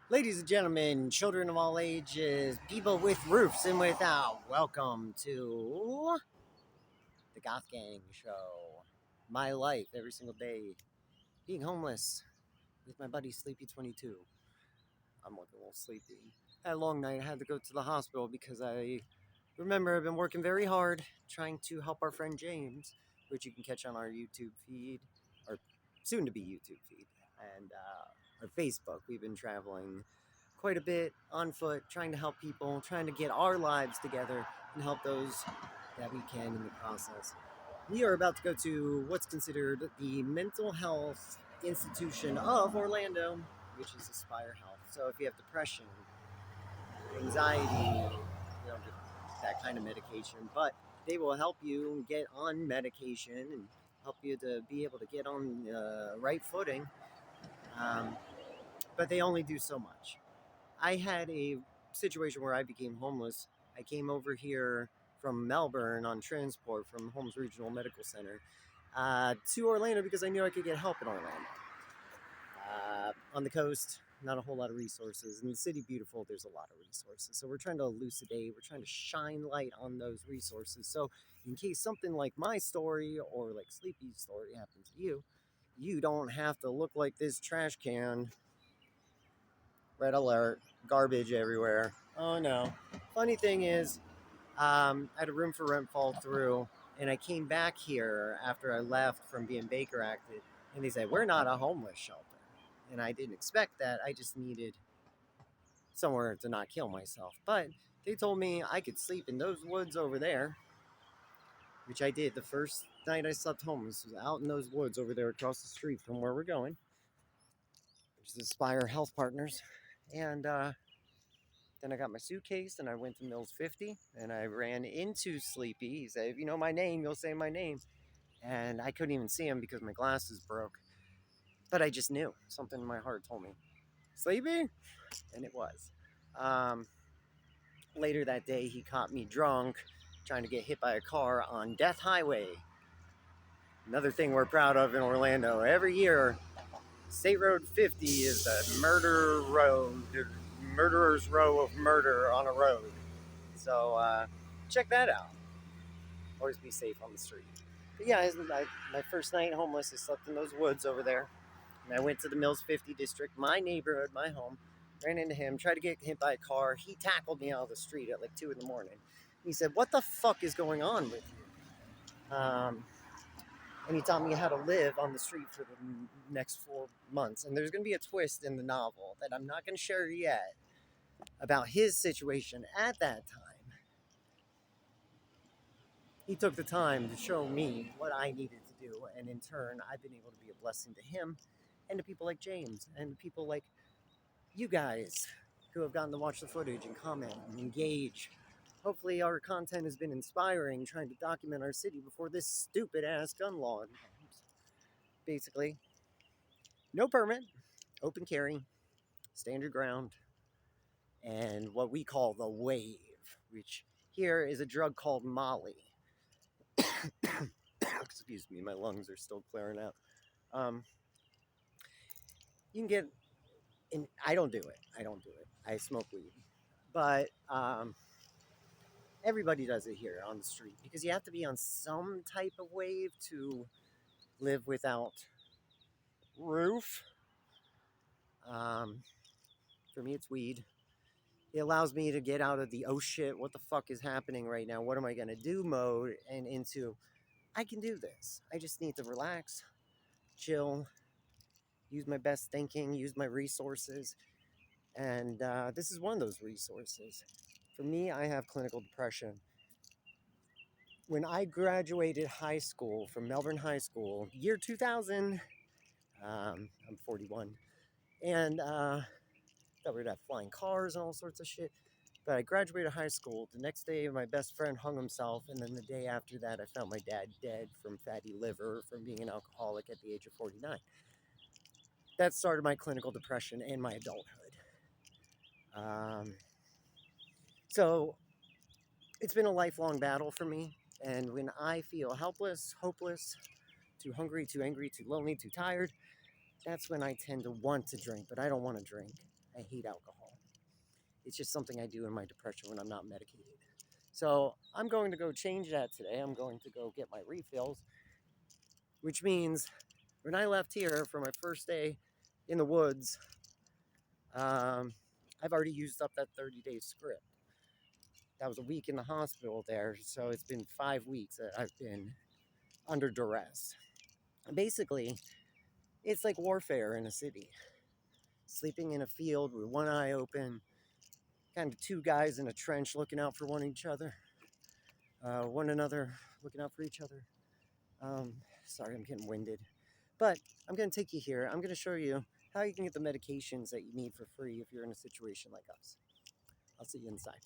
Ladies and gentlemen, children of all ages, people with roofs and without, welcome to the Goth Gang Show. My life every single day, being homeless with my buddy Sleepy22. I'm looking a little sleepy. Had a long night. I had to go to the hospital because I remember I've been working very hard trying to help our friend James, which you can catch on our YouTube feed, or soon to be YouTube feed, and our Facebook. We've been traveling quite a bit on foot, trying to help people, trying to get our lives together and help those that we can in the process. We are about to go to what's considered the mental health institution of Orlando, which is Aspire Health. So if you have depression, anxiety, you don't get that kind of medication, but they will help you get on medication and help you to be able to get on right footing. Um, but they only do so much. I had a situation where I became homeless. I came over here from Melbourne on transport from Holmes Regional Medical Center to Orlando because I knew I could get help in Orlando. On the coast, not a whole lot of resources. In the city, beautiful, there's a lot of resources. So we're trying to elucidate, we're trying to shine light on those resources. So in case something like my story or like Sleepy's story happens to you, you don't have to look like this trash can. Red alert, garbage everywhere. Oh no. Funny thing is, I had a room for rent fall through, and I came back here after I left from being Baker acted, and they said, "We're not a homeless shelter." And I didn't expect that. I just needed somewhere to not kill myself. But they told me I could sleep in those woods over there, which I did. The first night I slept homeless was out in those woods over there across the street from where we're going, which is Aspire Health Partners. And then I got my suitcase and I went to Mills 50 and I ran into Sleepy. He said, "If you know my name, you'll say my name." And I couldn't even see him because my glasses broke. But I just knew. Something in my heart told me, "Sleepy?" And it was. Um, Later that day, he caught me drunk trying to get hit by a car on Death Highway. Another thing we're proud of in Orlando. Every year, State Road 50 is the murder road, murderer's row of murder on a road. So check that out. Always be safe on the street. But yeah, my first night homeless, I slept in those woods over there. And I went to the Mills 50 district, my neighborhood, my home. Ran into him, tried to get hit by a car. He tackled me out of the street at like 2 in the morning. He said, "What the fuck is going on with you?" And he taught me how to live on the street for the next 4 months. And there's going to be a twist in the novel that I'm not going to share yet about his situation at that time. He took the time to show me what I needed to do. And in turn, I've been able to be a blessing to him and to people like James and people like you guys who have gotten to watch the footage and comment and engage. Hopefully, our content has been inspiring, trying to document our city before this stupid ass gun law. Basically, no permit, open carry, stand your ground, and what we call the wave, which here is a drug called Molly. Excuse me, my lungs are still clearing out. Um, you can get, and I don't do it. I don't do it. I smoke weed, but everybody does it here on the street because you have to be on some type of wave to live without roof. Um, for me, it's weed. It allows me to get out of the "oh shit, what the fuck is happening right now? What am I gonna do?" mode and into I can do this. I just need to relax, chill, use my best thinking, use my resources, and this is one of those resources. For me, I have clinical depression. When I graduated high school from Melbourne High School, year 2000, I'm 41, and thought we'd have flying cars and all sorts of shit. But I graduated high school. The next day, my best friend hung himself, and then the day after that, I found my dad dead from fatty liver from being an alcoholic at the age of 49. That started my clinical depression and my adulthood. So it's been a lifelong battle for me. And when I feel helpless, hopeless, too hungry, too angry, too lonely, too tired, that's when I tend to want to drink, but I don't want to drink. I hate alcohol. It's just something I do in my depression when I'm not medicated. So I'm going to go change that today. I'm going to go get my refills, which means when I left here for my first day in the woods, I've already used up that 30-day script. That was a week in the hospital there, so it's been 5 weeks that I've been under duress. Basically, it's like warfare in a city. Sleeping in a field with one eye open, kind of two guys in a trench looking out for one another, looking out for each other. Sorry, I'm getting winded. But I'm going to take you here. I'm going to show you how you can get the medications that you need for free if you're in a situation like us. I'll see you inside.